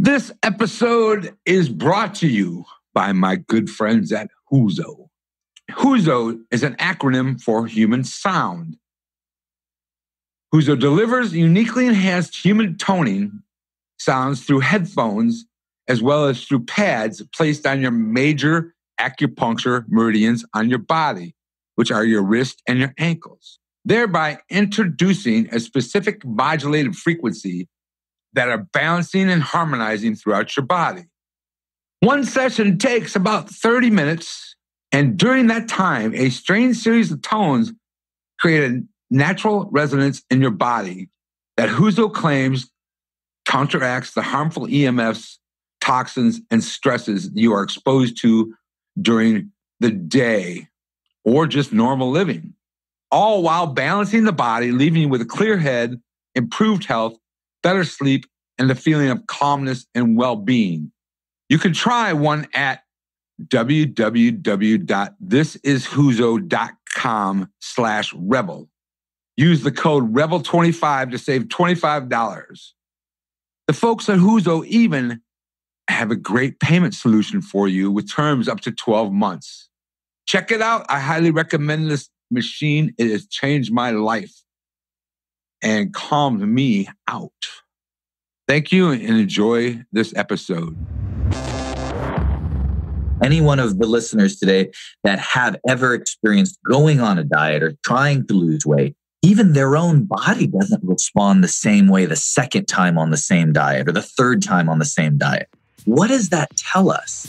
This episode is brought to you by my good friends at Huzo. Huzo is an acronym for human sound. Huzo delivers uniquely enhanced human toning sounds through headphones as well as through pads placed on your major acupuncture meridians on your body, which are your wrist and your ankles, thereby introducing a specific modulated frequency that are balancing and harmonizing throughout your body. One session takes about 30 minutes, and during that time, a strange series of tones create a natural resonance in your body that Huzo claims counteracts the harmful EMFs, toxins, and stresses you are exposed to during the day or just normal living, all while balancing the body, leaving you with a clear head, improved health, better sleep, and the feeling of calmness and well-being. You can try one at www.thisishuzo.com/rebel. Use the code REBEL25 to save $25. The folks at Huzo even have a great payment solution for you with terms up to 12 months. Check it out. I highly recommend this machine. It has changed my life and calmed me out. Thank you and enjoy this episode. Any one of the listeners today that have ever experienced going on a diet or trying to lose weight, even their own body doesn't respond the same way the second time on the same diet or the third time on the same diet. What does that tell us?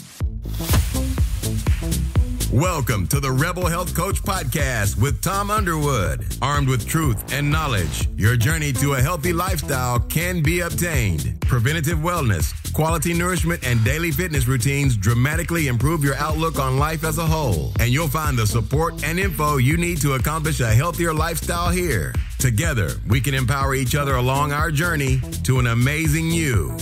Welcome to the Rebel Health Coach Podcast with Tom Underwood. Armed with truth and knowledge, your journey to a healthy lifestyle can be obtained. Preventative wellness, quality nourishment, and daily fitness routines dramatically improve your outlook on life as a whole. And you'll find the support and info you need to accomplish a healthier lifestyle here. Together, we can empower each other along our journey to an amazing you.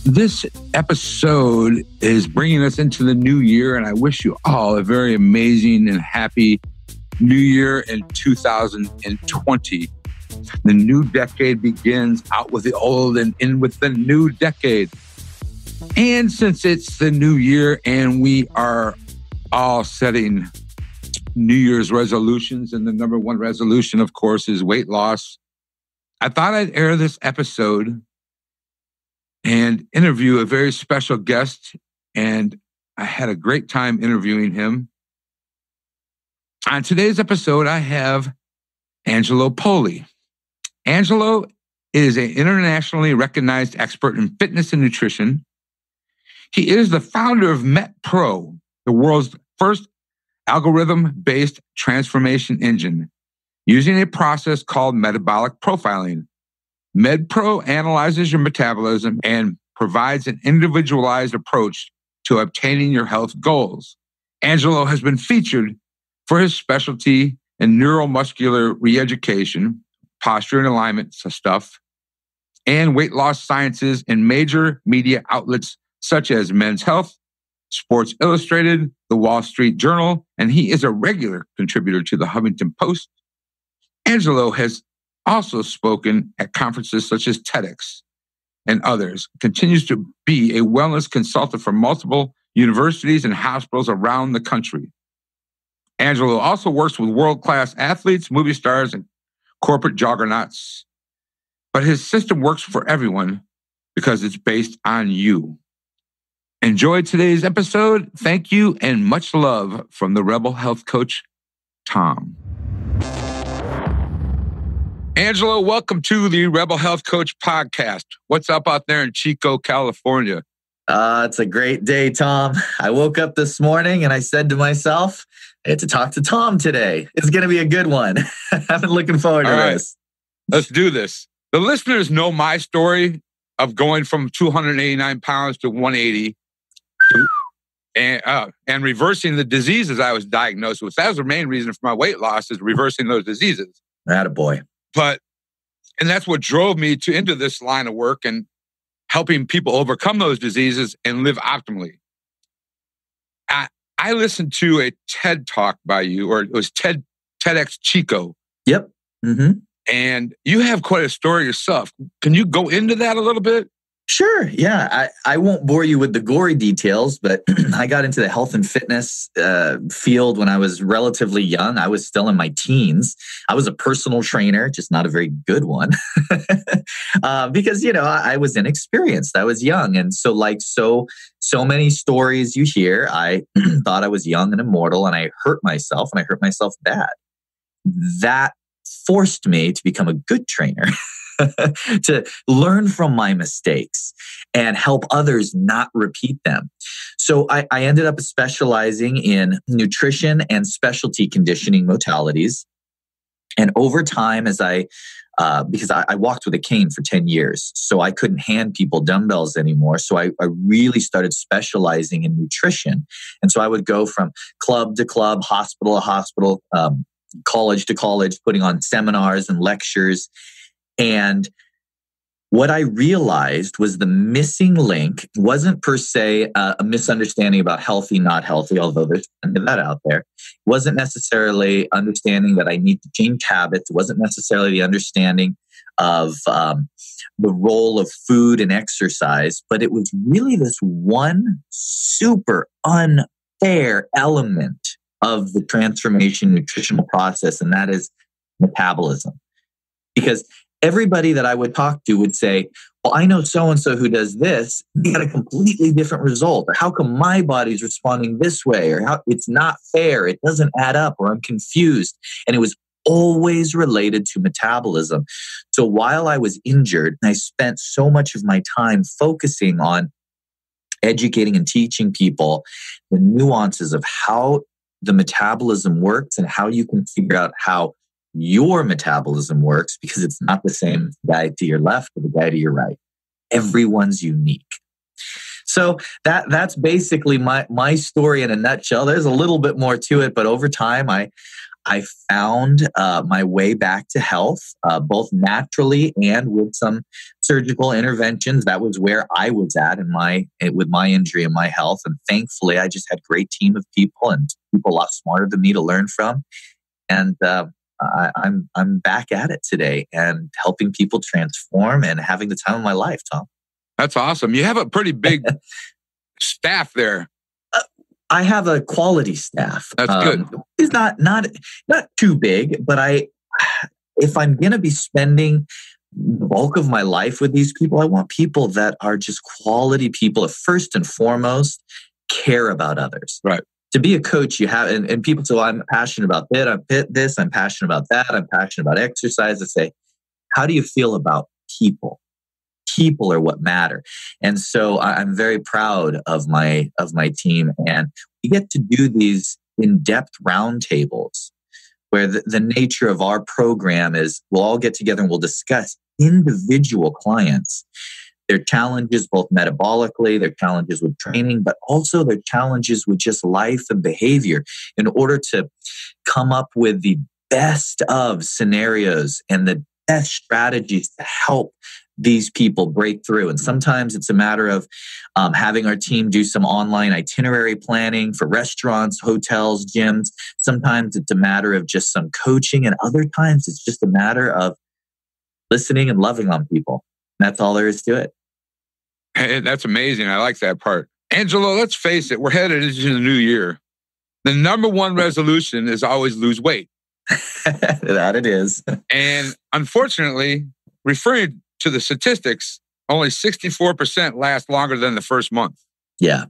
This episode is bringing us into the new year, and I wish you all a very amazing and happy new year in 2020. The new decade begins out with the old and in with the new decade. And since it's the new year and we are all setting New Year's resolutions, and the number one resolution, of course, is weight loss, I thought I'd air this episode and interview a very special guest, and I had a great time interviewing him. On today's episode, I have Angelo Poli. Angelo is an internationally recognized expert in fitness and nutrition. He is the founder of MetPro, the world's first algorithm-based transformation engine, using a process called metabolic profiling. MetPro analyzes your metabolism and provides an individualized approach to obtaining your health goals. Angelo has been featured for his specialty in neuromuscular re-education, posture and alignment stuff, and weight loss sciences in major media outlets such as Men's Health, Sports Illustrated, The Wall Street Journal, and he is a regular contributor to the Huffington Post. Angelo has also spoken at conferences such as TEDx and others, continues to be a wellness consultant for multiple universities and hospitals around the country. Angelo also works with world-class athletes, movie stars, and corporate juggernauts. But his system works for everyone because it's based on you. Enjoy today's episode. Thank you and much love from the Rebel Health Coach, Tom. Angelo, welcome to the Rebel Health Coach Podcast. What's up out there in Chico, California? It's a great day, Tom. I woke up this morning and I said to myself, I had to talk to Tom today. It's going to be a good one. I've been looking forward to this. Let's do this. The listeners know my story of going from 289 pounds to 180 and reversing the diseases I was diagnosed with. That was the main reason for my weight loss, is reversing those diseases. Attaboy. And that's what drove me into this line of work and helping people overcome those diseases and live optimally. I listened to a TED talk by you, or it was TEDx Chico. Yep. Mm-hmm. And you have quite a story yourself. Can you go into that a little bit? Sure. Yeah. I won't bore you with the gory details, but I got into the health and fitness field when I was relatively young. I was still in my teens. I was a personal trainer, just not a very good one because, I was inexperienced. I was young. And so so many stories you hear, I thought I was young and immortal and I hurt myself bad. That forced me to become a good trainer. To learn from my mistakes and help others not repeat them. So I ended up specializing in nutrition and specialty conditioning modalities. And over time, because I walked with a cane for 10 years, so I couldn't hand people dumbbells anymore. So I really started specializing in nutrition. And so I would go from club to club, hospital to hospital, college to college, putting on seminars and lectures. And what I realized was the missing link wasn't per se a misunderstanding about healthy, not healthy, although there's plenty of that out there. It wasn't necessarily understanding that I need to change habits. It wasn't necessarily the understanding of the role of food and exercise, but it was really this one super unfair element of the transformation nutritional process, and that is metabolism. Because everybody that I would talk to would say, well, I know so-and-so who does this. They got a completely different result. Or how come my body's responding this way? Or how it's not fair. It doesn't add up, or I'm confused. And it was always related to metabolism. So while I was injured, and I spent so much of my time focusing on educating and teaching people the nuances of how the metabolism works and how you can figure out how your metabolism works, because it's not the same as the guy to your left or the guy to your right. Everyone's unique. So that's basically my story in a nutshell. There's a little bit more to it, but over time, I found my way back to health, both naturally and with some surgical interventions. That was where I was at with my injury and my health. And thankfully, I just had a great team of people and people a lot smarter than me to learn from. And I'm back at it today and helping people transform and having the time of my life, Tom. That's awesome. You have a pretty big staff there. I have a quality staff. That's good. It's not too big, but if I'm going to be spending the bulk of my life with these people, I want people that are just quality people that first and foremost care about others. Right. To be a coach, you have, and people say, well, I'm passionate about this, I'm passionate about that, I'm passionate about exercise. I say, how do you feel about people? People are what matter. And so I'm very proud of my team. And we get to do these in-depth roundtables where the nature of our program is we'll all get together and we'll discuss individual clients, their challenges, both metabolically, their challenges with training, but also their challenges with just life and behavior in order to come up with the best of scenarios and the best strategies to help these people break through. And sometimes it's a matter of having our team do some online itinerary planning for restaurants, hotels, gyms. Sometimes it's a matter of just some coaching. And other times it's just a matter of listening and loving on people. That's all there is to it. Hey, that's amazing. I like that part. Angelo, let's face it. We're headed into the new year. The number one resolution is always lose weight. That it is. And unfortunately, referring to the statistics, only 64% last longer than the first month. Yeah.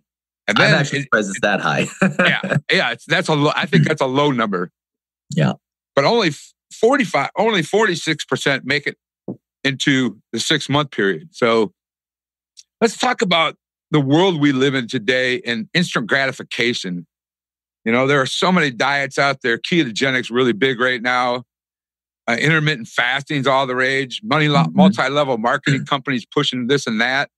And then I'm actually surprised it's that high. Yeah. I think that's a low number. Yeah. But only 46% make it into the 6-month period. So let's talk about the world we live in today and instant gratification. You know, there are so many diets out there. Ketogenic's really big right now. Intermittent fasting's all the rage. Multi-level marketing companies pushing this and that.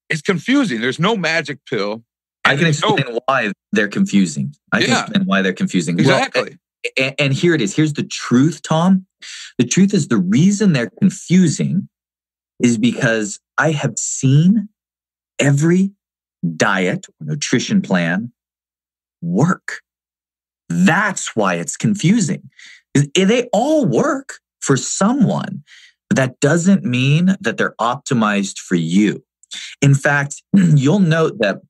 It's confusing. There's no magic pill. I can explain why they're confusing. Exactly. Well, and here it is. Here's the truth, Tom. The truth is the reason they're confusing is because I have seen every diet or nutrition plan work. That's why it's confusing. They all work for someone, that doesn't mean that they're optimized for you. In fact, you'll note that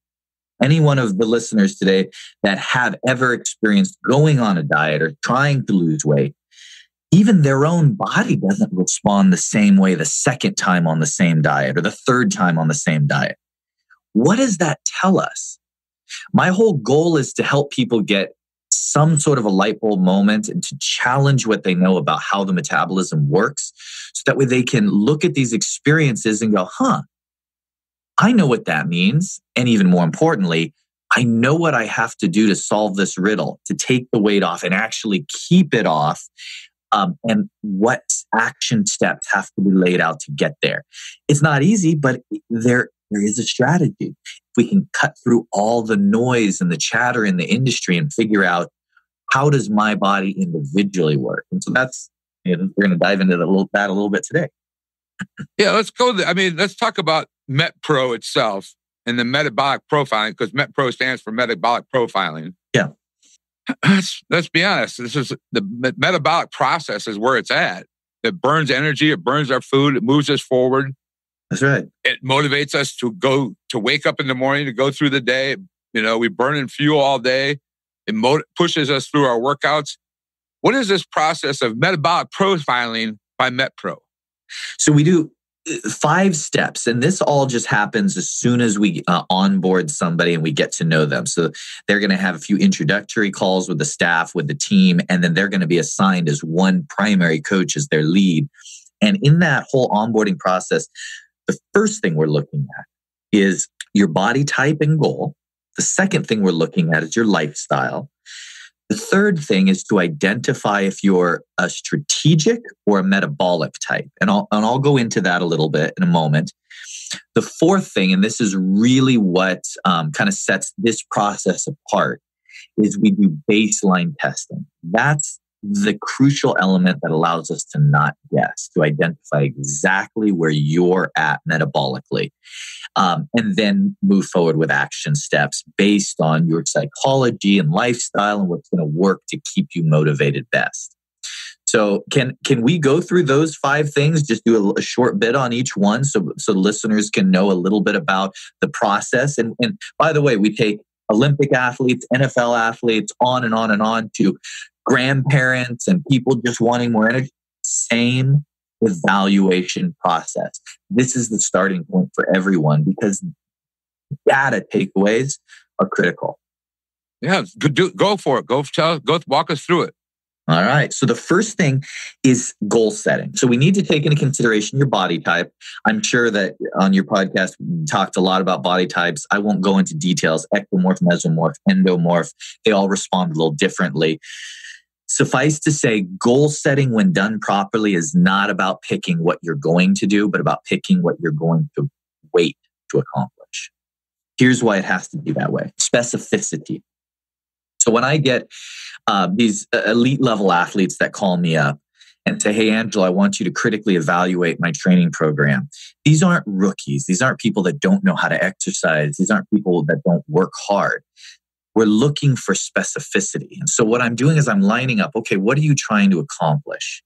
any one of the listeners today that have ever experienced going on a diet or trying to lose weight, even their own body doesn't respond the same way the second time on the same diet or the third time on the same diet. What does that tell us? My whole goal is to help people get some sort of a light bulb moment and to challenge what they know about how the metabolism works, so that way they can look at these experiences and go, I know what that means. And even more importantly, I know what I have to do to solve this riddle, to take the weight off and actually keep it off. And what action steps have to be laid out to get there. It's not easy, but there is a strategy. If we can cut through all the noise and the chatter in the industry and figure out, how does my body individually work? And so that's, we're going to dive into that a little bit today. Yeah, let's go. Let's talk about MetPro itself and the metabolic profiling, because MetPro stands for metabolic profiling. Yeah. Let's be honest. This is the metabolic process is where it's at. It burns energy. It burns our food. It moves us forward. That's right. It motivates us to wake up in the morning, to go through the day. We burn in fuel all day. It pushes us through our workouts. What is this process of metabolic profiling by MetPro? So we do 5 steps, and this all just happens as soon as we onboard somebody and we get to know them. So they're going to have a few introductory calls with the staff, with the team, and then they're going to be assigned as one primary coach as their lead. And in that whole onboarding process, the first thing we're looking at is your body type and goal. The second thing we're looking at is your lifestyle. The third thing is to identify if you're a strategic or a metabolic type. And I'll go into that a little bit in a moment. The fourth thing, and this is really what kind of sets this process apart, is we do baseline testing. That's the crucial element that allows us to not guess, to identify exactly where you're at metabolically. And then move forward with action steps based on your psychology and lifestyle and what's going to work to keep you motivated best. So can we go through those 5 things, just do a short bit on each one so listeners can know a little bit about the process? And by the way, we take Olympic athletes, NFL athletes, on and on and on, to grandparents and people just wanting more energy. Same evaluation process. This is the starting point for everyone, because data takeaways are critical. Yeah, go for it. Go walk us through it. All right. So the first thing is goal setting. So we need to take into consideration your body type. I'm sure that on your podcast, we talked a lot about body types. I won't go into details. Ectomorph, mesomorph, endomorph, they all respond a little differently. Suffice to say, goal setting, when done properly, is not about picking what you're going to do, but about picking what you're going to wait to accomplish. Here's why it has to be that way. Specificity. So when I get these elite level athletes that call me up and say, hey, Angelo, I want you to critically evaluate my training program. These aren't rookies. These aren't people that don't know how to exercise. These aren't people that don't work hard. We're looking for specificity. And so what I'm doing is I'm lining up, okay, what are you trying to accomplish?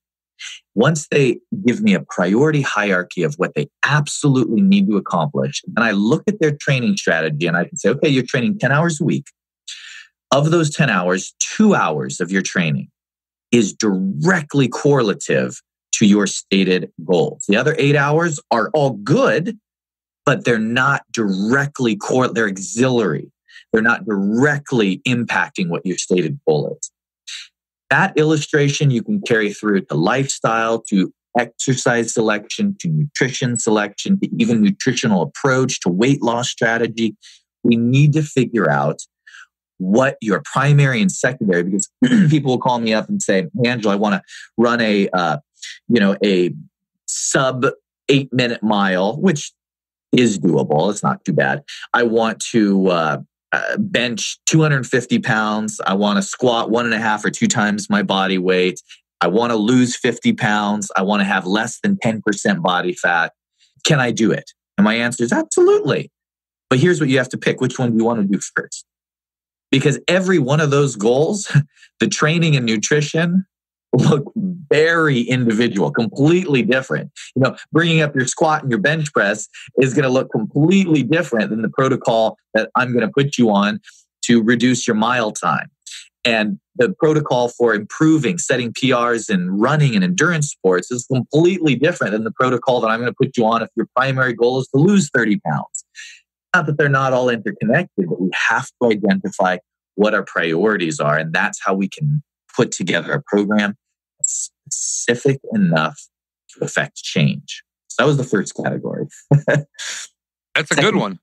Once they give me a priority hierarchy of what they absolutely need to accomplish, and I look at their training strategy and I can say, okay, you're training 10 hours a week. Of those 10 hours, 2 hours of your training is directly correlative to your stated goals. The other 8 hours are all good, but they're not directly they're auxiliary. They're not directly impacting what your stated goal is. That illustration you can carry through to lifestyle, to exercise selection, to nutrition selection, to even nutritional approach, to weight loss strategy. We need to figure out what your primary and secondary, because people will call me up and say, Angelo, I want to run a sub 8-minute mile, which is doable. It's not too bad. I want to bench 250 pounds. I want to squat 1.5 or 2 times my body weight. I want to lose 50 pounds. I want to have less than 10% body fat. Can I do it? And my answer is absolutely. But here's what you have to pick. Which one do you want to do first? Because every one of those goals, the training and nutrition, look very individual, completely different. Bringing up your squat and your bench press is going to look completely different than the protocol that I'm going to put you on to reduce your mile time. And the protocol for improving, setting PRs in running and endurance sports is completely different than the protocol that I'm going to put you on if your primary goal is to lose 30 pounds. Not that they're not all interconnected, but we have to identify what our priorities are. And that's how we can put together a program that's specific enough to affect change. So that was the first category. That's a good one.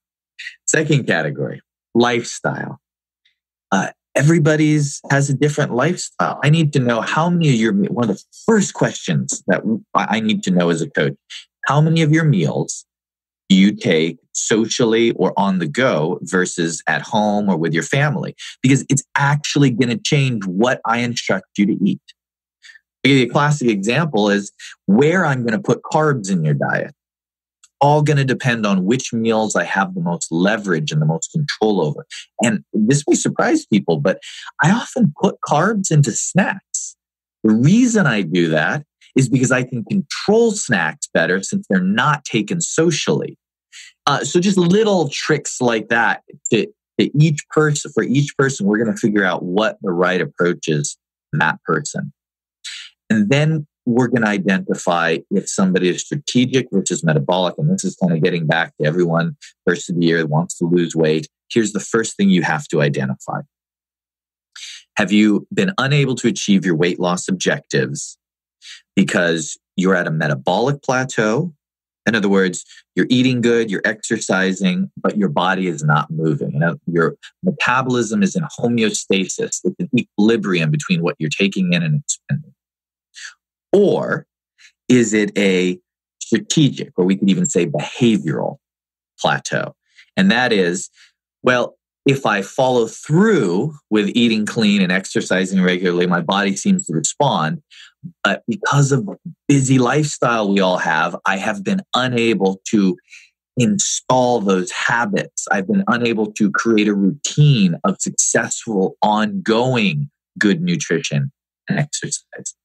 Second category, lifestyle. Everybody's has a different lifestyle. I need to know how many of one of the first questions that I need to know as a coach, how many of your meals do you take socially or on the go versus at home or with your family? Because it's actually going to change what I instruct you to eat. A classic example is where I'm going to put carbs in your diet. All going to depend on which meals I have the most leverage and the most control over. And this may surprise people, but I often put carbs into snacks. The reason I do that is because I can control snacks better since they're not taken socially. So just little tricks like that to each person. For each person, we're going to figure out what the right approach is for that person. And then we're going to identify if somebody is strategic versus metabolic. And this is kind of getting back to everyone first of the year that wants to lose weight. Here's the first thing you have to identify. Have you been unable to achieve your weight loss objectives because you're at a metabolic plateau? In other words, you're eating good, you're exercising, but your body is not moving. Your metabolism is in homeostasis. It's an equilibrium between what you're taking in and expending. Or is it a strategic, or we could even say behavioral plateau? And that is, well, if I follow through with eating clean and exercising regularly, my body seems to respond. But because of the busy lifestyle we all have, I have been unable to install those habits. I've been unable to create a routine of successful, ongoing good nutrition and exercise.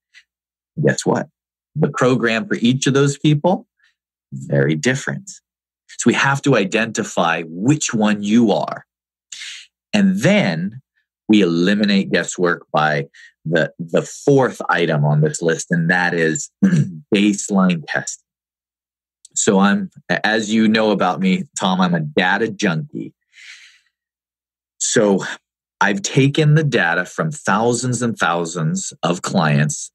Guess what? The program for each of those people, very different. So we have to identify which one you are. And then we eliminate guesswork by the fourth item on this list, and that is baseline testing. So as you know about me, Tom, I'm a data junkie. So I've taken the data from thousands and thousands of clients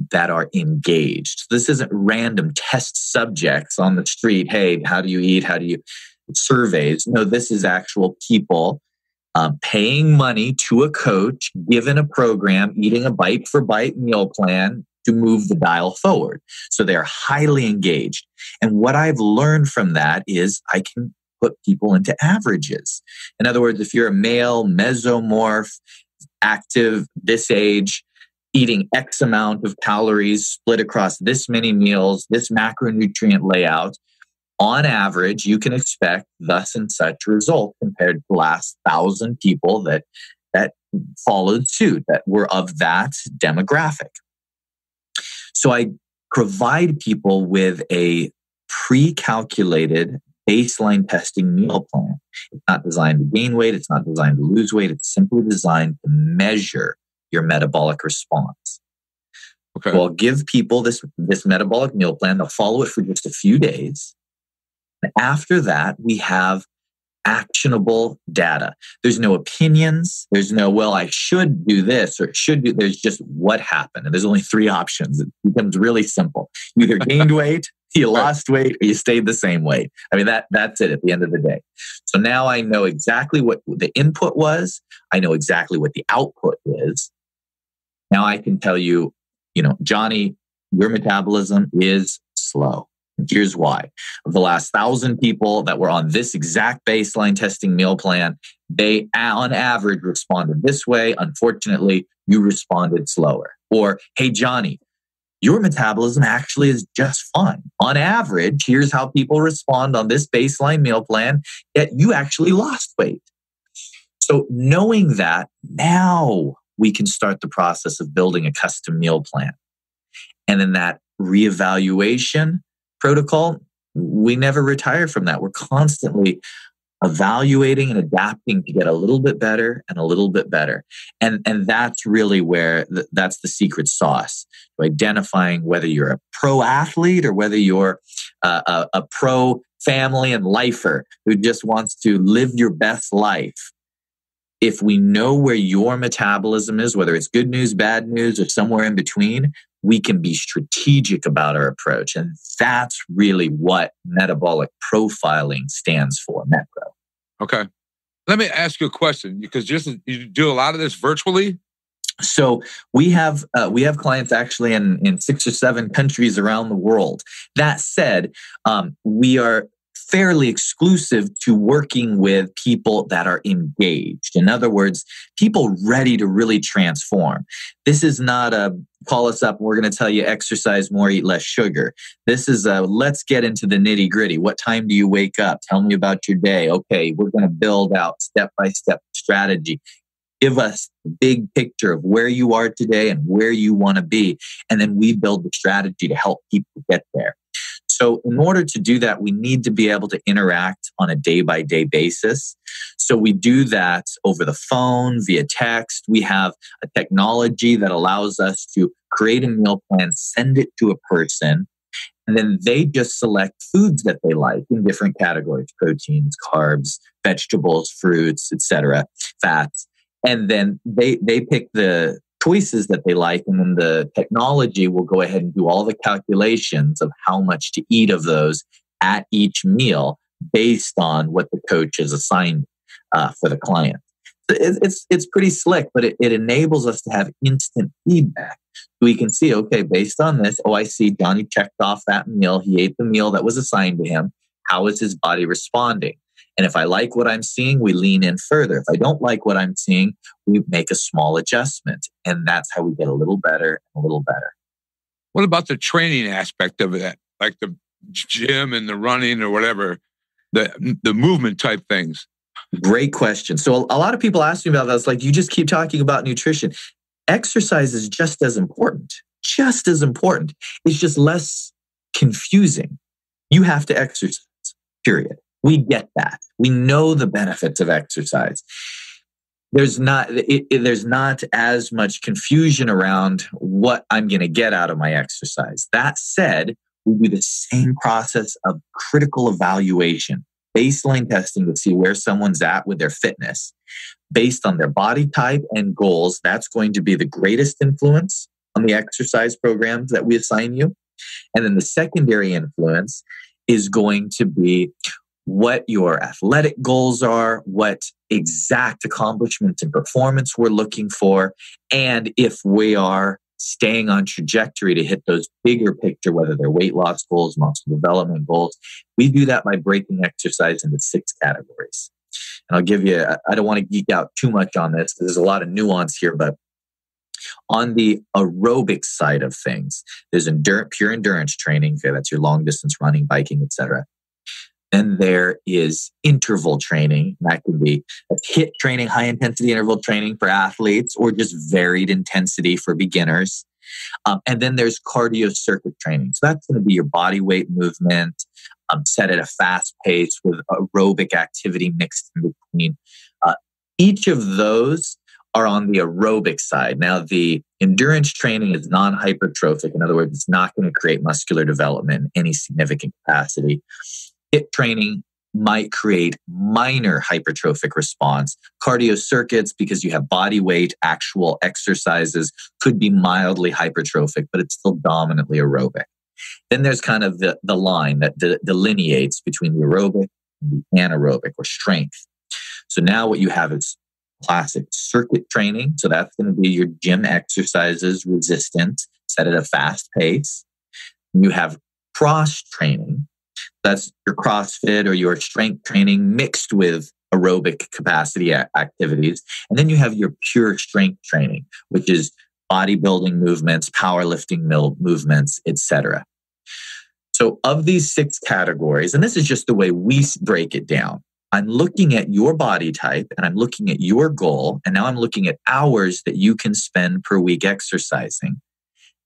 that are engaged. This isn't random test subjects on the street. Hey, how do you eat? How do you surveys? No, this is actual people paying money to a coach, given a program, eating a bite for bite meal plan to move the dial forward. So they're highly engaged. And what I've learned from that is I can put people into averages. In other words, if you're a male, mesomorph, active, this age, eating X amount of calories split across this many meals, this macronutrient layout, on average, you can expect thus and such result compared to the last 1,000 people that followed suit, that were of that demographic. So I provide people with a pre-calculated baseline testing meal plan. It's not designed to gain weight. It's not designed to lose weight. It's simply designed to measure your metabolic response. Okay. So I'll give people this metabolic meal plan. They'll follow it for just a few days. And after that, we have actionable data. There's no opinions. There's no, well, I should do this or should do. There's just what happened. And there's only three options. It becomes really simple. You either gained weight, you lost weight, or you stayed the same weight. I mean, that's it at the end of the day. So now I know exactly what the input was. I know exactly what the output is. Now I can tell you, Johnny, your metabolism is slow. And here's why. Of the last 1,000 people that were on this exact baseline testing meal plan, they on average responded this way. Unfortunately, you responded slower. Or, hey, Johnny, your metabolism actually is just fine. On average, here's how people respond on this baseline meal plan, yet you actually lost weight. So knowing that, now we can start the process of building a custom meal plan. And then that reevaluation protocol, we never retire from that. We're constantly evaluating and adapting to get a little bit better and a little bit better. And that's really where that's the secret sauce, to identifying whether you're a pro athlete or whether you're a pro family and lifer who just wants to live your best life. If we know where your metabolism is, whether it's good news, bad news, or somewhere in between, we can be strategic about our approach. And that's really what metabolic profiling stands for, MetPro. Okay. Let me ask you a question, because you do a lot of this virtually. So we have clients actually in 6 or 7 countries around the world. That said, we are fairly exclusive to working with people that are engaged. In other words, people ready to really transform. This is not a call us up and we're going to tell you exercise more, eat less sugar. This is a let's get into the nitty gritty. What time do you wake up? Tell me about your day. Okay, we're going to build out step-by-step strategy. Give us the big picture of where you are today and where you want to be. And then we build the strategy to help people get there. So in order to do that, we need to be able to interact on a day-by-day basis. So we do that over the phone, via text. We have a technology that allows us to create a meal plan, send it to a person, and then they just select foods that they like in different categories: proteins, carbs, vegetables, fruits, etc., fats. And then they pick the choices that they like, and then the technology will go ahead and do all the calculations of how much to eat of those at each meal based on what the coach has assigned for the client. So it's pretty slick, but it enables us to have instant feedback. We can see, okay, based on this, I see Johnny checked off that meal. He ate the meal that was assigned to him. How is his body responding? And if I like what I'm seeing, we lean in further. If I don't like what I'm seeing, we make a small adjustment. And that's how we get a little better and a little better. What about the training aspect of that? Like the gym and the running or whatever, the movement type things? Great question. So a lot of people ask me about that. It's like, you just keep talking about nutrition. Exercise is just as important. Just as important. It's just less confusing. You have to exercise, period. We get that. We know the benefits of exercise. There's not as much confusion around what I'm going to get out of my exercise. That said, we do the same process of critical evaluation, baseline testing to see where someone's at with their fitness. Based on their body type and goals, that's going to be the greatest influence on the exercise programs that we assign you. And then the secondary influence is going to be what your athletic goals are, what exact accomplishments and performance we're looking for, and if we are staying on trajectory to hit those bigger picture, whether they're weight loss goals, muscle development goals. We do that by breaking exercise into 6 categories. And I'll give you, I don't want to geek out too much on this because there's a lot of nuance here, but on the aerobic side of things, there's pure endurance training. Okay, that's your long distance running, biking, etc. Then there is interval training. That can be HIIT training, high intensity interval training for athletes, or just varied intensity for beginners. And then there's cardio circuit training. So that's going to be your body weight movement, set at a fast pace with aerobic activity mixed in between. Each of those are on the aerobic side. Now, the endurance training is non-hypertrophic. In other words, it's not going to create muscular development in any significant capacity. HIIT training might create minor hypertrophic response. Cardio circuits, because you have body weight, actual exercises, could be mildly hypertrophic, but it's still dominantly aerobic. Then there's kind of the line that delineates between the aerobic and the anaerobic, or strength. So now what you have is classic circuit training. So that's going to be your gym exercises, resistance, set at a fast pace. You have cross training. That's your CrossFit or your strength training mixed with aerobic capacity activities. And then you have your pure strength training, which is bodybuilding movements, powerlifting movements, etc. So of these 6 categories, and this is just the way we break it down, I'm looking at your body type and I'm looking at your goal. And now I'm looking at hours that you can spend per week exercising.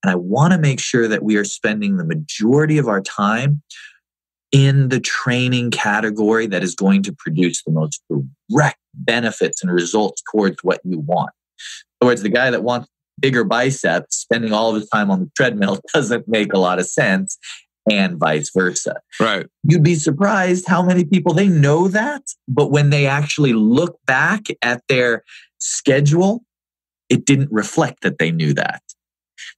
And I want to make sure that we are spending the majority of our time in the training category that is going to produce the most direct benefits and results towards what you want. In other words, the guy that wants bigger biceps, spending all of his time on the treadmill doesn't make a lot of sense, and vice versa. Right. You'd be surprised how many people, they know that, but when they actually look back at their schedule, it didn't reflect that they knew that.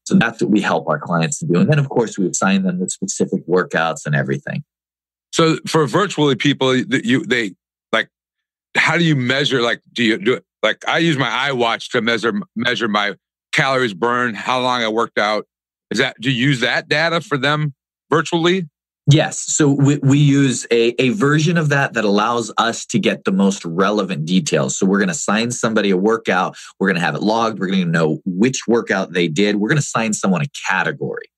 So that's what we help our clients to do. And then, of course, we assign them the specific workouts and everything. So for virtually people, they like, how do you measure? Like, do you do it? Like, I use my iWatch to measure my calories burned, how long I worked out. Do you use that data for them virtually? Yes. So we use a version of that allows us to get the most relevant details. So we're going to assign somebody a workout. We're going to have it logged. We're going to know which workout they did. We're going to assign someone a category.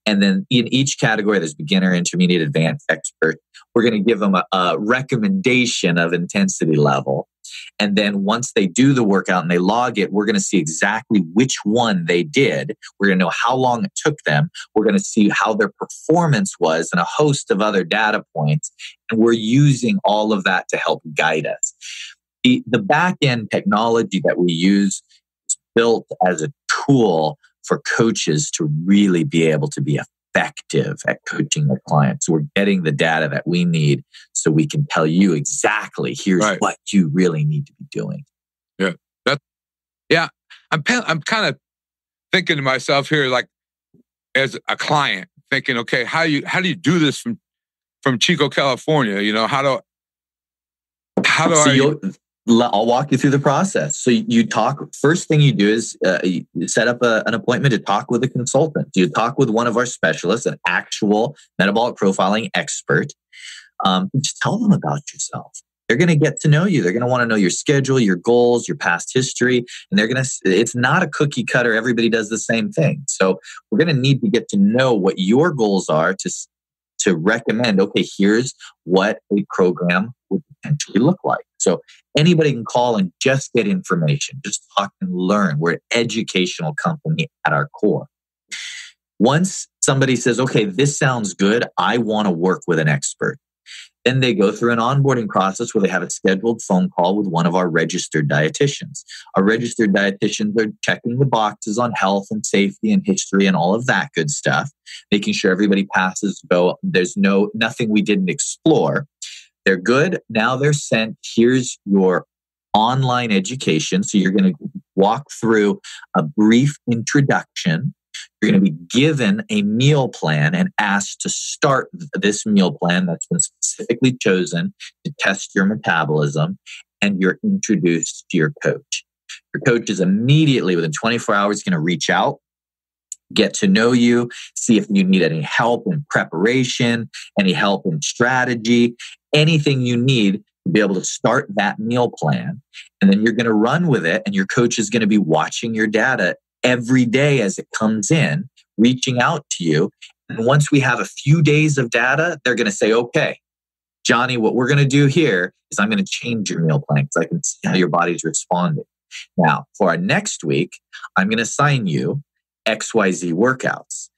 And then in each category, there's beginner, intermediate, advanced, expert. We're going to give them a recommendation of intensity level. And then once they do the workout and they log it, we're going to see exactly which one they did. We're going to know how long it took them. We're going to see how their performance was and a host of other data points. And we're using all of that to help guide us. The back-end technology that we use is built as a tool for coaches to really be able to be effective at coaching their clients. So we're getting the data that we need so we can tell you exactly, here's right, what you really need to be doing. Yeah. I'm kind of thinking to myself here, like as a client, thinking, okay, how do you do this from Chico, California? You know, I'll walk you through the process. So you talk, first thing you do is you set up an appointment to talk with a consultant. You talk with one of our specialists, an actual metabolic profiling expert. Just tell them about yourself. They're going to get to know you. They're going to want to know your schedule, your goals, your past history. And it's not a cookie cutter. Everybody does the same thing. So we're going to need to get to know what your goals are to recommend, okay, here's what a program would potentially look like. So anybody can call and just get information, just talk and learn. We're an educational company at our core. Once somebody says, okay, this sounds good, I want to work with an expert. Then they go through an onboarding process where they have a scheduled phone call with one of our registered dietitians. Our registered dietitians are checking the boxes on health and safety and history and all of that good stuff, making sure everybody passes go. There's nothing we didn't explore. They're good. Now they're sent. Here's your online education. So you're going to walk through a brief introduction. You're going to be given a meal plan and asked to start this meal plan that's been specifically chosen to test your metabolism, and you're introduced to your coach. Your coach is immediately, within 24 hours, going to reach out, get to know you, see if you need any help in preparation, any help in strategy, anything you need to be able to start that meal plan. And then you're going to run with it, and your coach is going to be watching your data every day as it comes in, reaching out to you. And once we have a few days of data, they're going to say, okay, Johnny, what we're going to do here is I'm going to change your meal plan because I can see how your body's responding. Now, for our next week, I'm going to assign you XYZ workouts.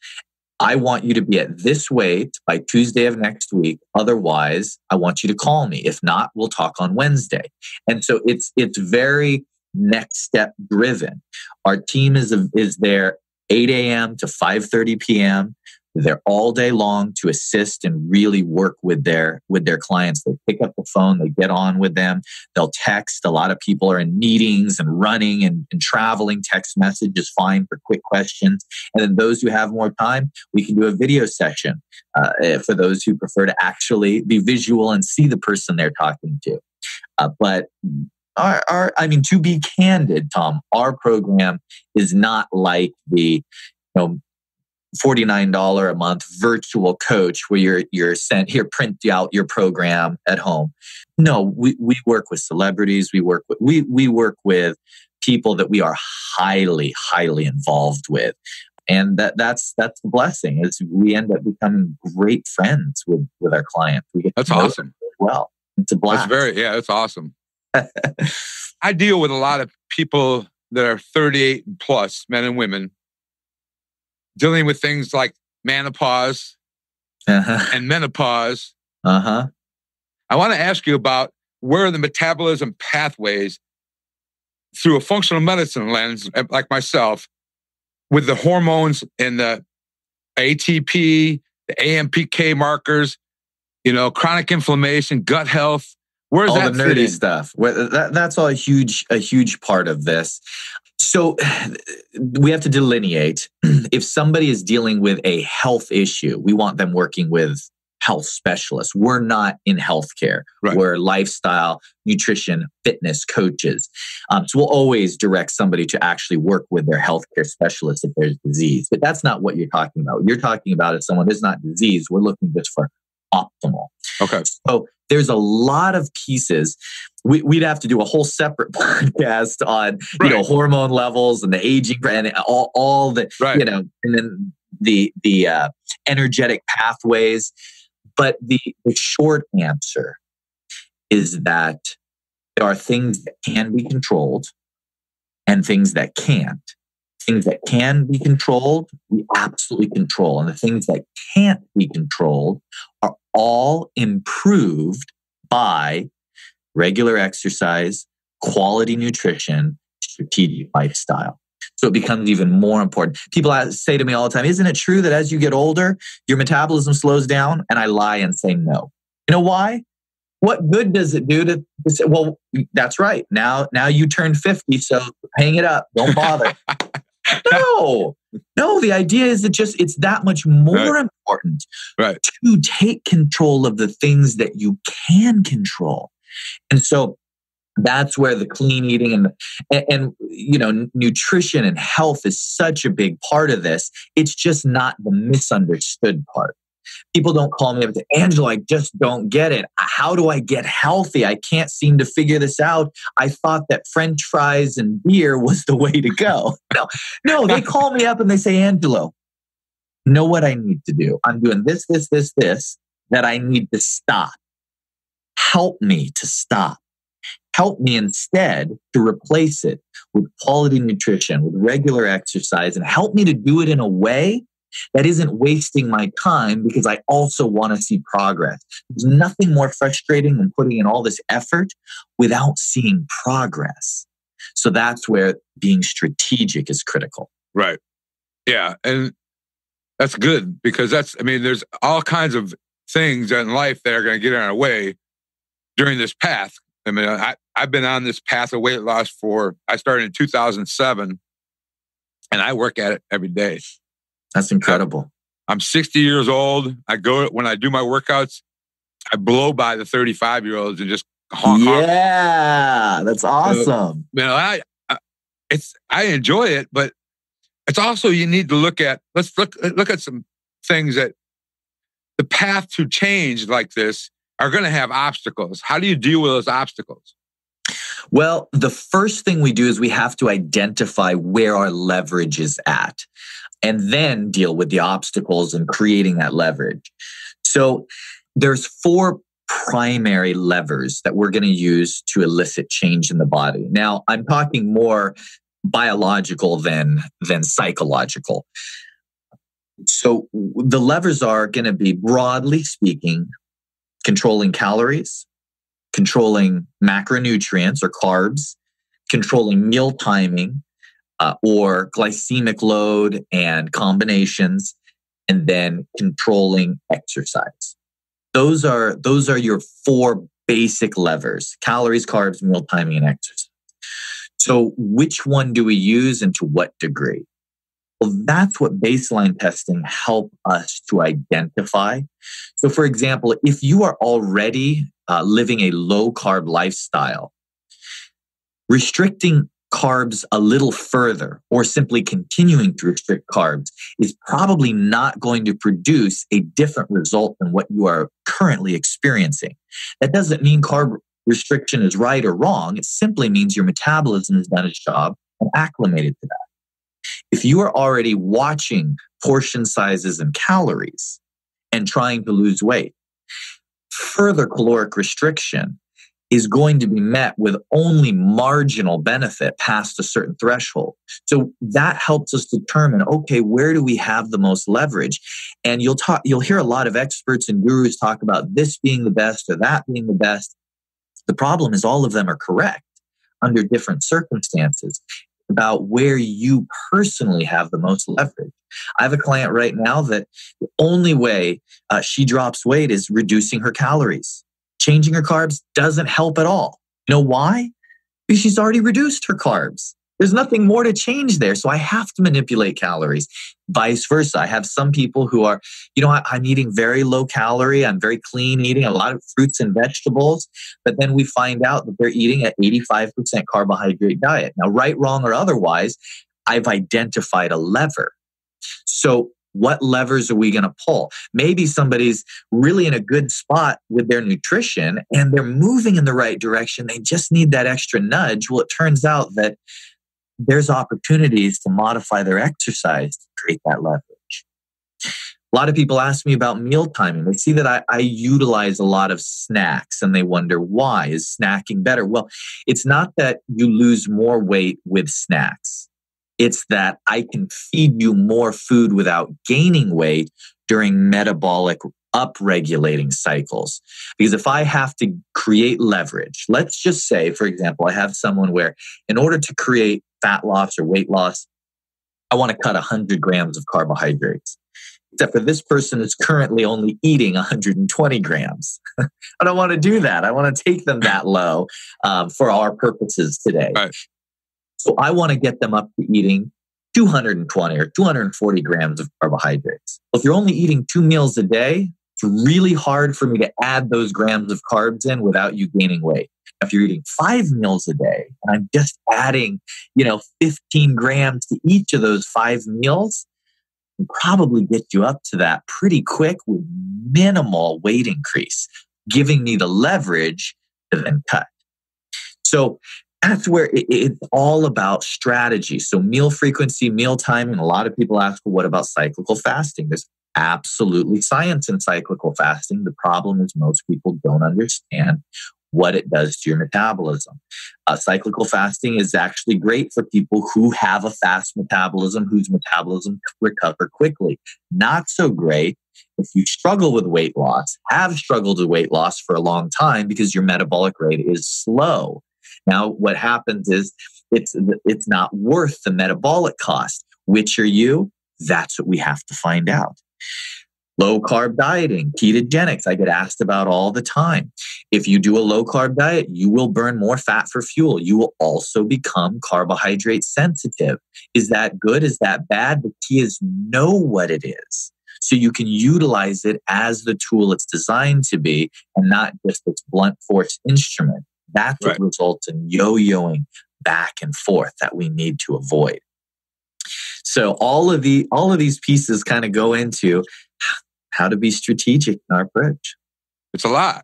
I want you to be at this weight by Tuesday of next week. Otherwise, I want you to call me. If not, we'll talk on Wednesday. And so it's very next step driven. Our team is there 8 a.m. to 5:30 p.m. They're all day long to assist and really work with their clients. They pick up the phone, they get on with them, they'll text. A lot of people are in meetings and running and traveling. Text message is fine for quick questions. And then those who have more time, we can do a video session for those who prefer to actually be visual and see the person they're talking to. But to be candid, Tom, our program is not like the $49 a month virtual coach where you're sent here, print out your program at home. No, we work with celebrities. We work with people that we are highly, highly involved with. And that's the blessing, is we end up becoming great friends with our clients. We get That's awesome. Well. It's a blast. That's awesome. I deal with a lot of people that are 38 and plus, men and women, dealing with things like menopause and menopause. I want to ask you about where are the metabolism pathways through a functional medicine lens, like myself, with the hormones and the ATP, the AMPK markers, chronic inflammation, gut health. Where's all that the nerdy stuff? That's all a huge part of this. So we have to delineate. If somebody is dealing with a health issue, we want them working with health specialists. We're not in healthcare. Right. We're lifestyle, nutrition, fitness coaches. So we'll always direct somebody to actually work with their healthcare specialist if there's disease. But that's not what you're talking about. What you're talking about if someone is not disease, we're looking just for optimal. Okay. So there's a lot of pieces. We'd have to do a whole separate podcast on, hormone levels and the aging and all the, and then the energetic pathways. But the short answer is that there are things that can be controlled and things that can't. Things that can be controlled, we absolutely control. And the things that can't be controlled are all improved by regular exercise, quality nutrition, strategic lifestyle. So it becomes even more important. People say to me all the time, isn't it true that as you get older, your metabolism slows down? And I lie and say no. You know why? What good does it do to say, well, that's right. Now you turned 50, so hang it up. Don't bother. No, the idea is it's that much more important to take control of the things that you can control. And so that's where the clean eating and nutrition and health is such a big part of this. It's just not the misunderstood part. People don't call me up and say, Angelo, I just don't get it. How do I get healthy? I can't seem to figure this out. I thought that French fries and beer was the way to go. No, they call me up and they say, Angelo, know what I need to do? I'm doing this, that I need to stop. Help me to stop. Help me instead to replace it with quality nutrition, with regular exercise, and help me to do it in a way that isn't wasting my time because I also want to see progress. There's nothing more frustrating than putting in all this effort without seeing progress. So that's where being strategic is critical. Right. Yeah. And that's good because there's all kinds of things in life that are going to get in our way during this path. I've been on this path of weight loss I started in 2007 and I work at it every day. That's incredible. I'm 60 years old. When I do my workouts, I blow by the 35-year-olds and just honk. Yeah, that's awesome. I enjoy it, but it's also you need to look at. Let's look at some things that the path to change like this are going to have obstacles. How do you deal with those obstacles? Well, the first thing we do is we have to identify where our leverage is at and then deal with the obstacles and creating that leverage. So there's 4 primary levers that we're going to use to elicit change in the body. Now, I'm talking more biological than psychological. So the levers are going to be, broadly speaking, controlling calories, controlling macronutrients or carbs, controlling meal timing or glycemic load and combinations, and then controlling exercise. Those are your 4 basic levers: calories, carbs, meal timing, and exercise. So which one do we use and to what degree? Well, that's what baseline testing help us to identify. So for example, if you are already living a low carb lifestyle, restricting carbs a little further or simply continuing to restrict carbs is probably not going to produce a different result than what you are currently experiencing. That doesn't mean carb restriction is right or wrong. It simply means your metabolism has done its job and acclimated to that. If you are already watching portion sizes and calories and trying to lose weight, further caloric restriction is going to be met with only marginal benefit past a certain threshold. So that helps us determine, okay, where do we have the most leverage? And you'll hear a lot of experts and gurus talk about this being the best or that being the best. The problem is all of them are correct under different circumstances about where you personally have the most leverage. I have a client right now that the only way she drops weight is reducing her calories. Changing her carbs doesn't help at all. You know why? Because she's already reduced her carbs. There's nothing more to change there. So I have to manipulate calories. Vice versa. I have some people who are, I'm eating very low calorie. I'm very clean eating, a lot of fruits and vegetables. But then we find out that they're eating an 85% carbohydrate diet. Now, right, wrong, or otherwise, I've identified a lever. So what levers are we going to pull? Maybe somebody's really in a good spot with their nutrition and they're moving in the right direction. They just need that extra nudge. Well, it turns out that there's opportunities to modify their exercise to create that leverage. A lot of people ask me about meal timing. They see that I utilize a lot of snacks and they wonder, why? Is snacking better? Well, it's not that you lose more weight with snacks. It's that I can feed you more food without gaining weight during metabolic upregulating cycles. Because if I have to create leverage, let's just say, for example, I have someone where in order to create fat loss or weight loss, I want to cut 100 grams of carbohydrates. Except for this person is currently only eating 120 grams. I don't want to do that. I want to take them that low for our purposes today. Right. So I want to get them up to eating 220 or 240 grams of carbohydrates. Well, if you're only eating 2 meals a day, it's really hard for me to add those grams of carbs in without you gaining weight. If you're eating 5 meals a day and I'm just adding, 15 grams to each of those 5 meals, I can probably get you up to that pretty quick with minimal weight increase, giving me the leverage to then cut. So that's where it's all about strategy. So meal frequency, meal timing. A lot of people ask, well, what about cyclical fasting? There's absolutely science in cyclical fasting. The problem is most people don't understand what it does to your metabolism. Cyclical fasting is actually great for people who have a fast metabolism, whose metabolism recover quickly. Not so great if you struggle with weight loss, have struggled with weight loss for a long time because your metabolic rate is slow. Now, what happens is it's not worth the metabolic cost. Which are you? That's what we have to find out. Low carb dieting, ketogenics, I get asked about all the time. If you do a low carb diet, you will burn more fat for fuel. You will also become carbohydrate sensitive. Is that good? Is that bad? The key is know what it is, so you can utilize it as the tool it's designed to be and not just its blunt force instrument. That's what results in yo-yoing back and forth that we need to avoid. So all of these pieces kind of go into how to be strategic in our approach. It's a lot.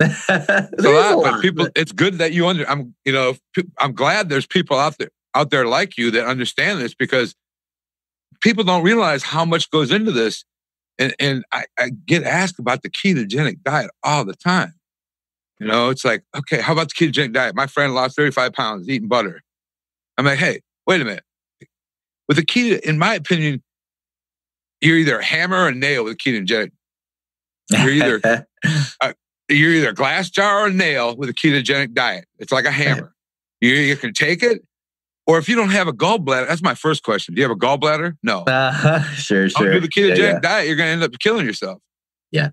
It's a lot, but people. It's good that you I'm glad there's people out there like you that understand this, because people don't realize how much goes into this. And I get asked about the ketogenic diet all the time. It's like, okay, how about the ketogenic diet? My friend lost 35 pounds eating butter. I'm like, hey, wait a minute. With the keto, in my opinion, you're either a hammer or a nail with a ketogenic. You're either a glass jar or a nail with a ketogenic diet. It's like a hammer. You can take it, or if you don't have a gallbladder, that's my first question. Do you have a gallbladder? No. Sure. Do the ketogenic diet, you're going to end up killing yourself. Yeah.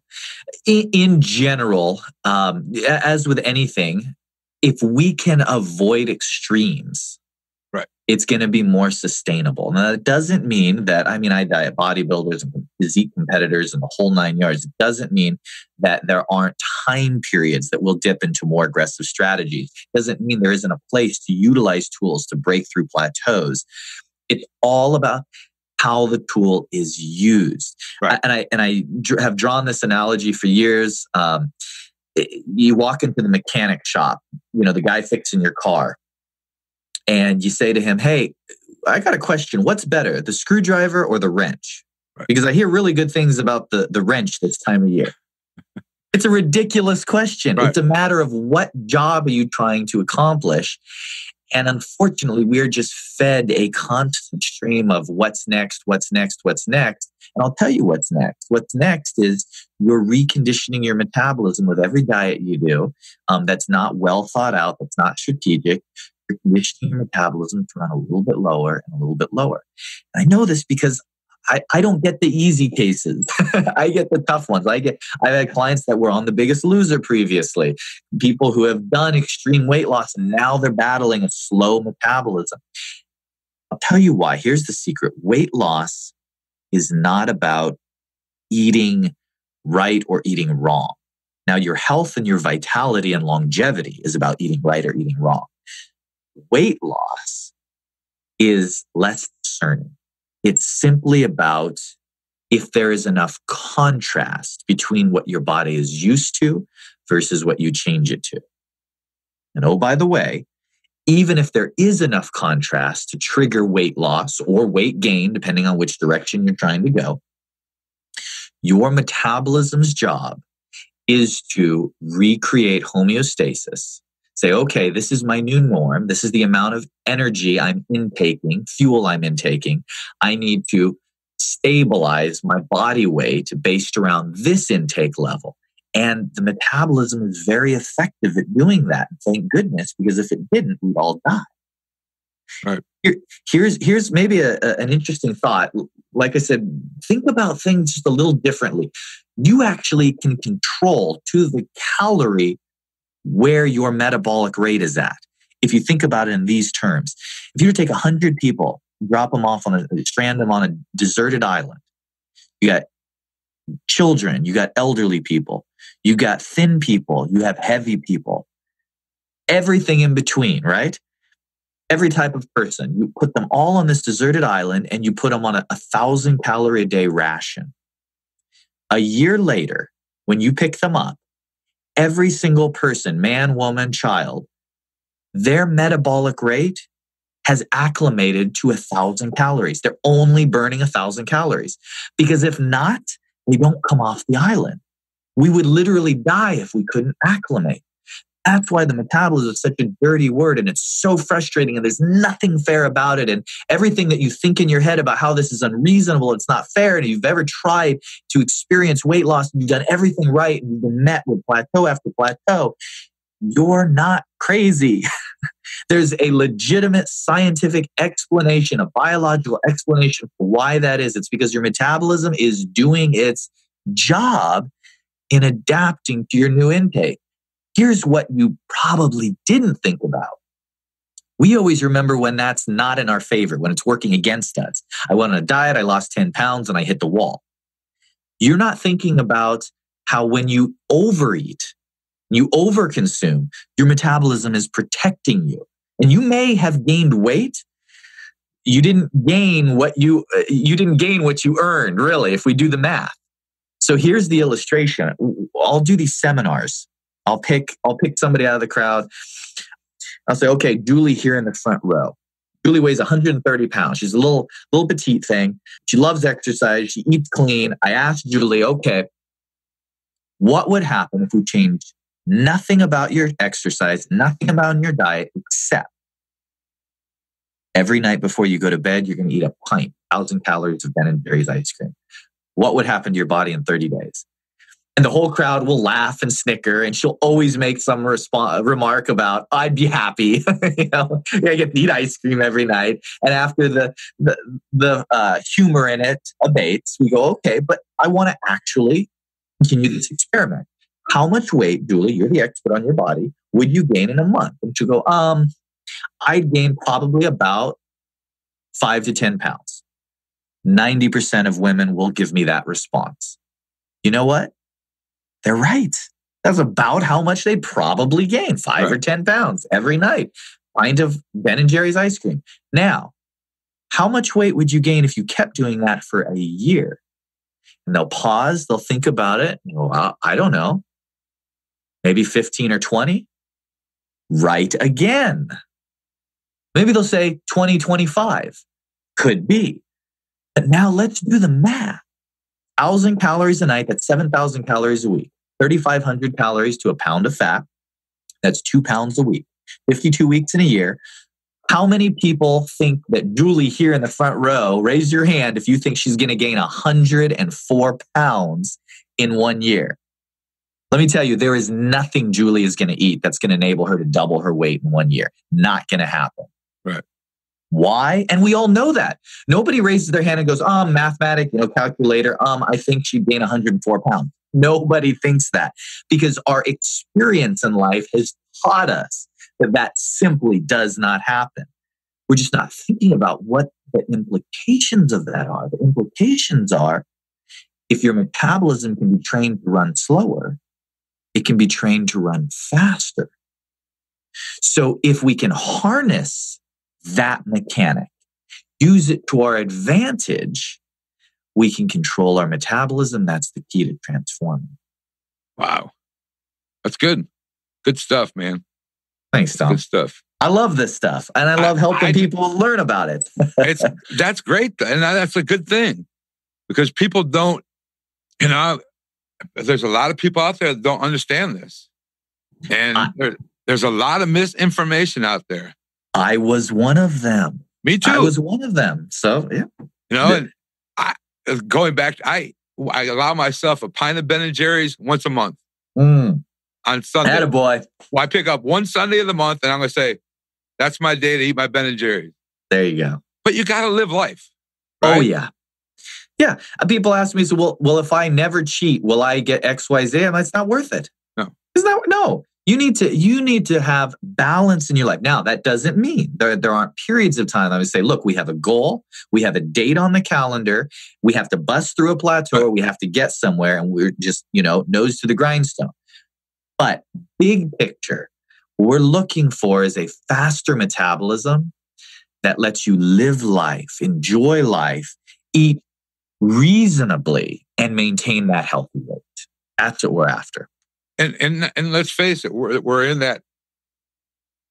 In general, as with anything, if we can avoid extremes, it's going to be more sustainable. Now, that doesn't mean that, I diet bodybuilders and physique competitors and the whole 9 yards. It doesn't mean that there aren't time periods that we'll dip into more aggressive strategies. It doesn't mean there isn't a place to utilize tools to break through plateaus. It's all about how the tool is used. Right. And I have drawn this analogy for years. You walk into the mechanic shop, the guy fixing your car, and you say to him, hey, I got a question. What's better, the screwdriver or the wrench? Right. Because I hear really good things about the wrench this time of year. It's a ridiculous question. Right. It's a matter of what job are you trying to accomplish? And unfortunately, we're just fed a constant stream of what's next, what's next, what's next. And I'll tell you what's next. What's next is you're reconditioning your metabolism with every diet you do that's not well thought out, that's not strategic. You're conditioning your metabolism to run a little bit lower and a little bit lower. And I know this because I don't get the easy cases. I get the tough ones. I've had clients that were on The Biggest Loser previously, people who have done extreme weight loss and now they're battling a slow metabolism. I'll tell you why. Here's the secret. Weight loss is not about eating right or eating wrong. Now, your health and your vitality and longevity is about eating right or eating wrong. Weight loss is less discerning. It's simply about if there is enough contrast between what your body is used to versus what you change it to. And oh, by the way, even if there is enough contrast to trigger weight loss or weight gain, depending on which direction you're trying to go, your metabolism's job is to recreate homeostasis. Say, okay, this is my new norm. This is the amount of energy I'm intaking, fuel I'm intaking. I need to stabilize my body weight based around this intake level. And the metabolism is very effective at doing that. Thank goodness, because if it didn't, we'd all die. Right. Here's maybe an interesting thought. Like I said, think about things just a little differently. You actually can control to the calorie where your metabolic rate is at. If you think about it in these terms, if you were to take 100 people, drop them off strand them on a deserted island, you got children, you got elderly people, you got thin people, you have heavy people, everything in between, right? Every type of person, you put them all on this deserted island and you put them on a 1,000 calorie a day ration. A year later, when you pick them up, every single person, man, woman, child, their metabolic rate has acclimated to 1,000 calories. They're only burning 1,000 calories. Because if not, they don't come off the island. We would literally die if we couldn't acclimate. That's why the metabolism is such a dirty word and it's so frustrating and there's nothing fair about it. And everything that you think in your head about how this is unreasonable, it's not fair, and you've ever tried to experience weight loss and you've done everything right and you've been met with plateau after plateau, you're not crazy. There's a legitimate scientific explanation, a biological explanation for why that is. It's because your metabolism is doing its job in adapting to your new intake. Here's what you probably didn't think about. We always remember when that's not in our favor, when it's working against us. I went on a diet, I lost 10 pounds, and I hit the wall. You're not thinking about how when you overeat, you overconsume, your metabolism is protecting you. And you may have gained weight. You didn't gain what you earned, really, if we do the math. So here's the illustration. I'll do these seminars. I'll pick somebody out of the crowd. I'll say, okay, Julie here in the front row. Julie weighs 130 pounds. She's a little petite thing. She loves exercise. She eats clean. I asked Julie, okay, what would happen if we changed nothing about your exercise, nothing about your diet, except every night before you go to bed, you're going to eat a pint, 1,000 calories of Ben & Jerry's ice cream. What would happen to your body in 30 days? And the whole crowd will laugh and snicker, and she'll always make some remark about, I'd be happy. I get to eat ice cream every night. And after the humor in it abates, we go, okay, but I want to actually continue this experiment. How much weight, Julie, you're the expert on your body, would you gain in a month? And she'll go, I'd gain probably about 5 to 10 pounds. 90% of women will give me that response. You know what? They're right. That's about how much they'd probably gain, 5 or 10 pounds every night. Pint of Ben & Jerry's ice cream. Now, how much weight would you gain if you kept doing that for a year? And they'll pause, they'll think about it. Well, I don't know. Maybe 15 or 20? Right again. Maybe they'll say 20, 25. Could be. But now let's do the math. 1,000 calories a night, that's 7,000 calories a week. 3,500 calories to a pound of fat. That's 2 pounds a week, 52 weeks in a year. How many people think that Julie here in the front row, raise your hand if you think she's going to gain 104 pounds in 1 year? Let me tell you, there is nothing Julie is going to eat that's going to enable her to double her weight in 1 year. Not going to happen. Right. Why? And we all know that. Nobody raises their hand and goes, mathematic, calculator, I think she'd gain 104 pounds. Nobody thinks that because our experience in life has taught us that simply does not happen. We're just not thinking about what the implications of that are. The implications are if your metabolism can be trained to run slower, it can be trained to run faster. So if we can harness that mechanic, use it to our advantage, we can control our metabolism. That's the key to transforming. Wow. That's good. Good stuff, man. Thanks, Tom. Good stuff. I love this stuff. And I love helping people learn about it. That's great. And that's a good thing because people don't, there's a lot of people out there that don't understand this. And there's a lot of misinformation out there. I was one of them. Me too. I was one of them. So, yeah. And going back, I allow myself a pint of Ben & Jerry's once a month on Sunday. Attaboy. Well, I pick up one Sunday of the month and I'm going to say, that's my day to eat my Ben & Jerry's. There you go. But you got to live life. Right? Oh, yeah. Yeah. People ask me, so, well, if I never cheat, will I get X, Y, Z? It's not worth it. No. No. You need to have balance in your life. Now, that doesn't mean there aren't periods of time. I would say, look, we have a goal. We have a date on the calendar. We have to bust through a plateau. We have to get somewhere. And we're just, nose to the grindstone. But big picture, what we're looking for is a faster metabolism that lets you live life, enjoy life, eat reasonably, and maintain that healthy weight. That's what we're after. And let's face it, we're in that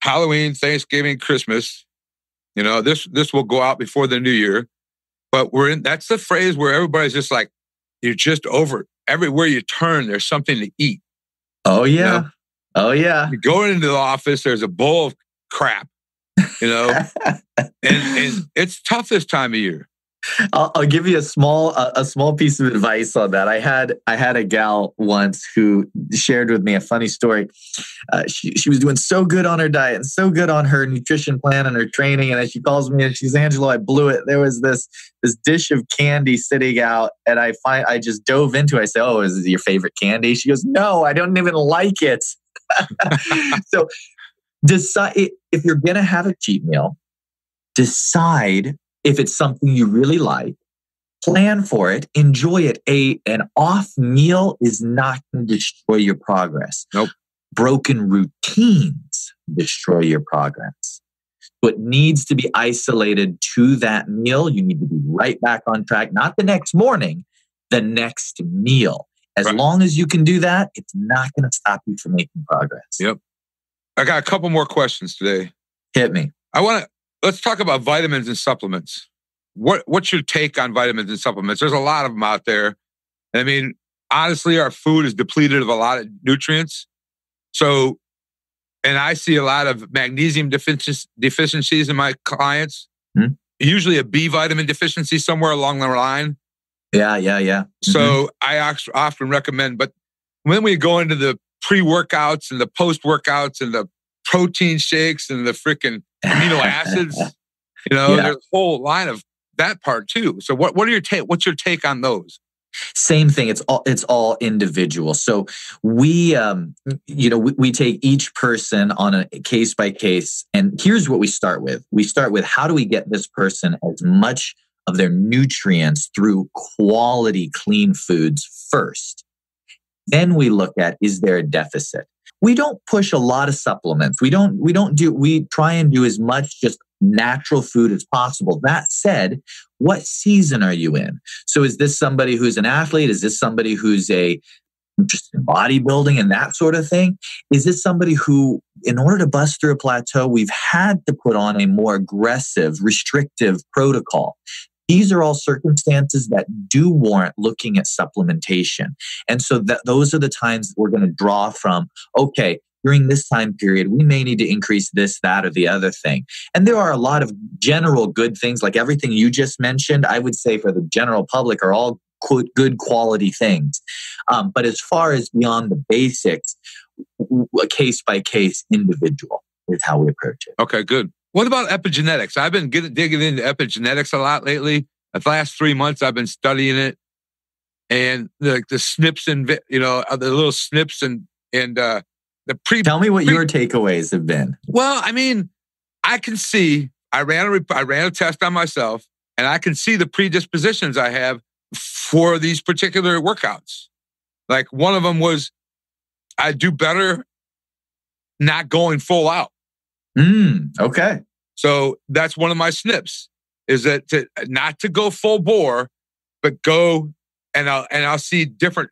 Halloween, Thanksgiving, Christmas. This will go out before the new year, but that's the phrase where everybody's just like, you're just over it. Everywhere you turn, there's something to eat. Oh yeah. Oh yeah. You go into the office, there's a bowl of crap, and it's tough this time of year. I'll give you a small piece of advice on that. I had a gal once who shared with me a funny story. She was doing so good on her diet and so good on her nutrition plan and her training. And then she calls me and she's, Angelo, I blew it. There was this dish of candy sitting out, and I just dove into it. I said, "Oh, is it your favorite candy?" She goes, "No, I don't even like it." So decide if you're gonna have a cheat meal. Decide if it's something you really like, plan for it, enjoy it. An off meal is not going to destroy your progress. Nope. Broken routines destroy your progress. So it needs to be isolated to that meal. You need to be right back on track, not the next morning, the next meal. As long as you can do that, it's not going to stop you from making progress. Yep. I got a couple more questions today. Hit me. Let's talk about vitamins and supplements. What's your take on vitamins and supplements? There's a lot of them out there. I mean, honestly, our food is depleted of a lot of nutrients. So, and I see a lot of magnesium deficiencies in my clients. Usually a B vitamin deficiency somewhere along the line. Yeah. Mm-hmm. So I often recommend, but when we go into the pre-workouts and the post-workouts and the protein shakes and the freaking amino acids, there's a whole line of that part too. So what's your take on those? Same thing. It's all individual. So we take each person on a case by case. And here's what we start with. We start with, how do we get this person as much of their nutrients through quality, clean foods first? Then we look at, is there a deficit? We don't push a lot of supplements. We try and do as much just natural food as possible. That said, what season are you in? So is this somebody who's an athlete? Is this somebody who's interested in bodybuilding and that sort of thing? Is this somebody who, in order to bust through a plateau, we've had to put on a more aggressive, restrictive protocol? These are all circumstances that do warrant looking at supplementation. And so those are the times that we're going to draw from, okay, during this time period, we may need to increase this, that, or the other thing. And there are a lot of general good things, like everything you just mentioned, I would say for the general public are all good quality things. But as far as beyond the basics, a case-by-case individual is how we approach it. Okay, good. What about epigenetics? I've been digging into epigenetics a lot lately. The last 3 months, I've been studying it, and the SNPs and the little SNPs and the pre. Tell me what your takeaways have been. Well, I mean, I can see. I ran a test on myself, and I can see the predispositions I have for these particular workouts. Like one of them was, I do better not going full out. Okay. So that's one of my SNPs, is that not to go full bore, but go and I'll see different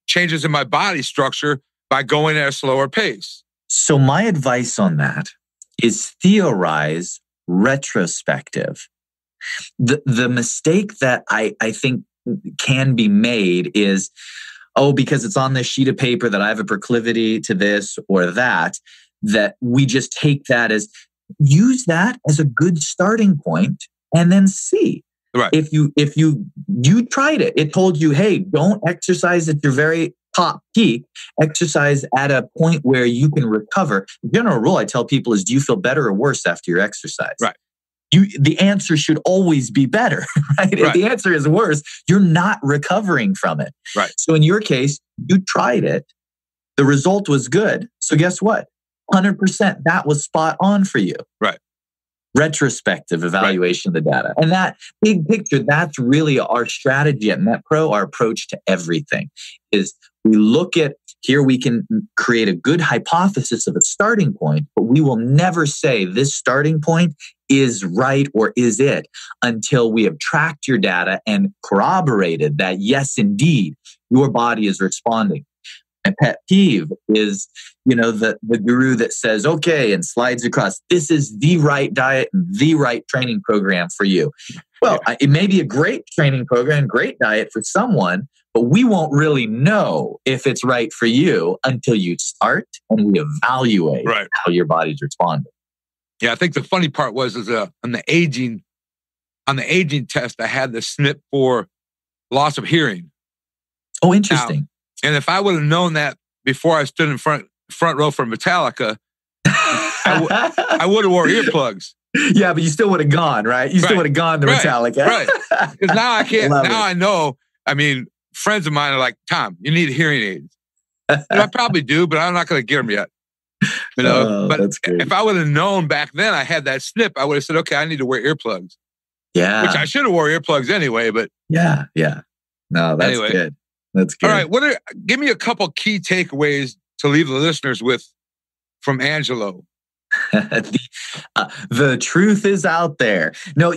changes in my body structure by going at a slower pace. So my advice on that is theorize retrospective. The mistake that I think can be made is, because it's on this sheet of paper that I have a proclivity to this or that we just take that as, use that as a good starting point and then see. Right. If you tried it, it told you, hey, don't exercise at your very top peak, exercise at a point where you can recover. The general rule I tell people is, do you feel better or worse after your exercise? Right. The answer should always be better, right? Right. If the answer is worse, you're not recovering from it. Right. So in your case, you tried it. The result was good. So guess what? 100%, that was spot on for you. Right. Retrospective evaluation of the data. And that big picture, that's really our strategy at MetPro. Our approach to everything is, we look at, here we can create a good hypothesis of a starting point, but we will never say this starting point is right or is it until we have tracked your data and corroborated that, yes, indeed, your body is responding. My pet peeve is, the guru that says, okay, and slides across, this is the right diet and the right training program for you. Well, it may be a great training program, great diet for someone, but we won't really know if it's right for you until you start and we evaluate how your body's responding. Yeah, I think the funny part was on the aging test, I had the SNP for loss of hearing. Oh, interesting. And if I would have known that before I stood in front row for Metallica, I would have wore earplugs. Yeah, but you still would have gone, right? You still would have gone to Metallica. Right. Because now I can't. Now I know. I mean, friends of mine are like, Tom, you need hearing aids. I probably do, but I'm not going to get them yet. But if I would have known back then I had that SNP, I would have said, okay, I need to wear earplugs. Yeah. Which I should have wore earplugs anyway, but. Yeah. No, that's good. That's good. All right. Give me a couple key takeaways to leave the listeners with from Angelo. The truth is out there. No,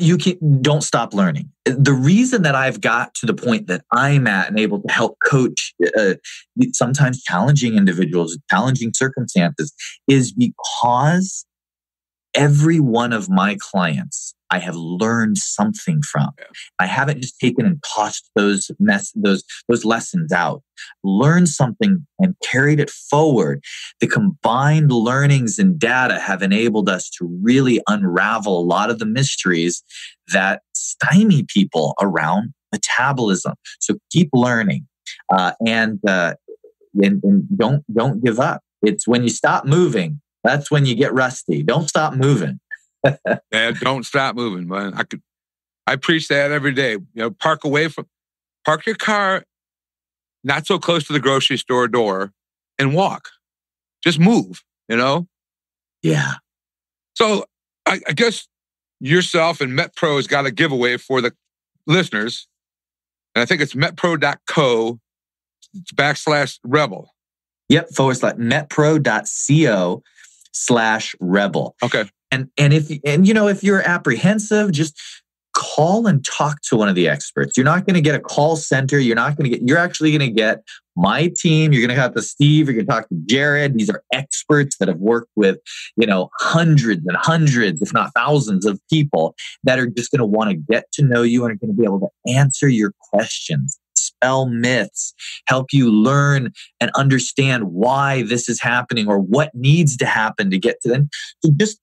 don't stop learning. The reason that I've got to the point that I'm at and able to help coach sometimes challenging individuals, challenging circumstances, is because every one of my clients I have learned something from. Yeah. I haven't just taken and tossed those lessons out. Learned something and carried it forward. The combined learnings and data have enabled us to really unravel a lot of the mysteries that stymie people around metabolism. So keep learning, and don't give up. It's when you stop moving, that's when you get rusty. Don't stop moving. Yeah, don't stop moving, man. I preach that every day. Park your car not so close to the grocery store door and walk. Just move, Yeah. So I guess yourself and MetPro has got a giveaway for the listeners. And I think it's metpro.co/rebel. Yep, /metpro.co/rebel. Okay. And if you're apprehensive, just call and talk to one of the experts. You're not going to get a call center. You're actually going to get my team. You're going to talk to Steve. You're going to talk to Jared. These are experts that have worked with, hundreds and hundreds, if not thousands of people that are just going to want to get to know you and are going to be able to answer your questions, dispel myths, help you learn and understand why this is happening or what needs to happen to get to them. So just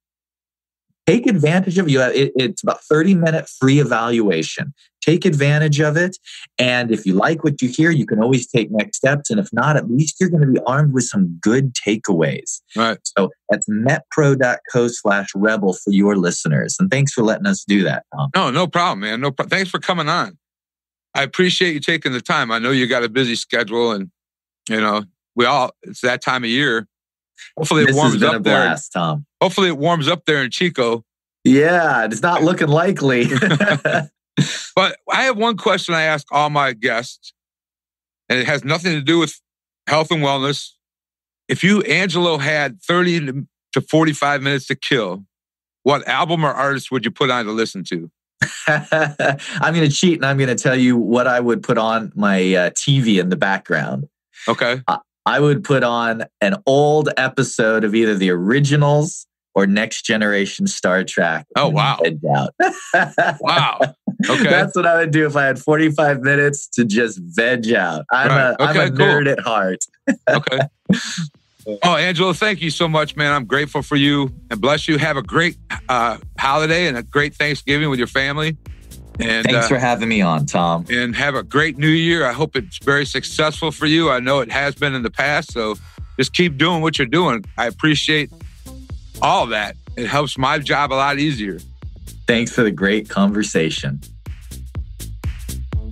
take advantage of it. It's about 30-minute free evaluation. Take advantage of it. And if you like what you hear, you can always take next steps. And if not, at least you're going to be armed with some good takeaways. Right. So that's metpro.co/rebel for your listeners. And thanks for letting us do that, Tom. No problem, man. Thanks for coming on. I appreciate you taking the time. I know you got a busy schedule and, it's that time of year. Hopefully it warms up there. Blast, Tom. Hopefully it warms up there in Chico. Yeah, it's not looking likely. But I have one question I ask all my guests, and it has nothing to do with health and wellness. If you, Angelo, had 30 to 45 minutes to kill, what album or artist would you put on to listen to? I'm going to cheat and I'm going to tell you what I would put on my TV in the background. Okay. I would put on an old episode of either the originals or Next Generation Star Trek. Oh, wow. Out. Wow. Okay. That's what I would do if I had 45 minutes to just veg out. I'm a nerd at heart. Okay. Oh, Angelo, thank you so much, man. I'm grateful for you and bless you. Have a great holiday and a great Thanksgiving with your family. And thanks for having me on, Tom. And have a great new year. I hope it's very successful for you. I know it has been in the past, so just keep doing what you're doing. I appreciate all that. It helps my job a lot easier. Thanks for the great conversation.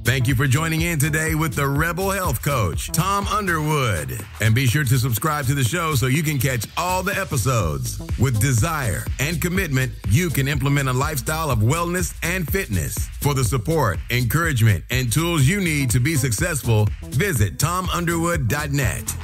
Thank you for joining in today with the Rebel Health Coach, Tom Underwood. And be sure to subscribe to the show so you can catch all the episodes. With desire and commitment, you can implement a lifestyle of wellness and fitness. For the support, encouragement, and tools you need to be successful, visit tomunderwood.net.